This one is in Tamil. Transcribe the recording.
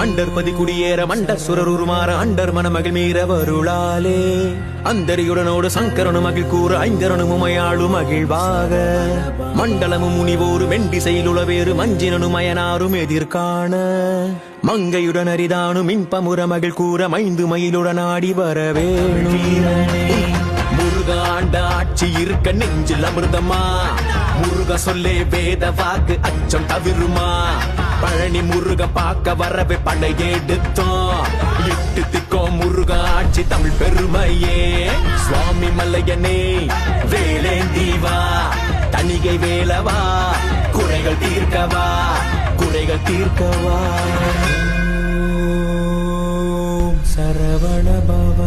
அண்டர்பதி குடியேற மண்டர் சுரர் உருமாற அண்டர் மணமகிழ் மீற வருளாலே அந்தரியுடனோடு சங்கரனு மகிழ் கூற ஐந்தரனு உமையாளு மகிழ்வாக மண்டலமும் முனிவோரு மெண்டிசையில் உளவேறு மஞ்சினனும் மயனாரும் எதிர்காண மங்கையுடன் அரிதானும் இன்பமுற மகிழ் கூற மைந்து மயிலுடன் ஆடி வரவேணு முருகாண்ட ஆட்சி இருக்க நெஞ்சில் அமிர்தமா முருக சொல்லே வேத வாக்கு அச்சம் தவிருமா பழனி முருக பார்க்க வரவே படையெடுத்தோம் எட்டு திக்கோ முருக ஆட்சி தமிழ் பெருமையே சுவாமி மல்லையனே வேலேந்தீவா தணிகை வேலவா குறைகள் தீர்க்கவா குறைகள் தீர்க்கவா சரவண பவ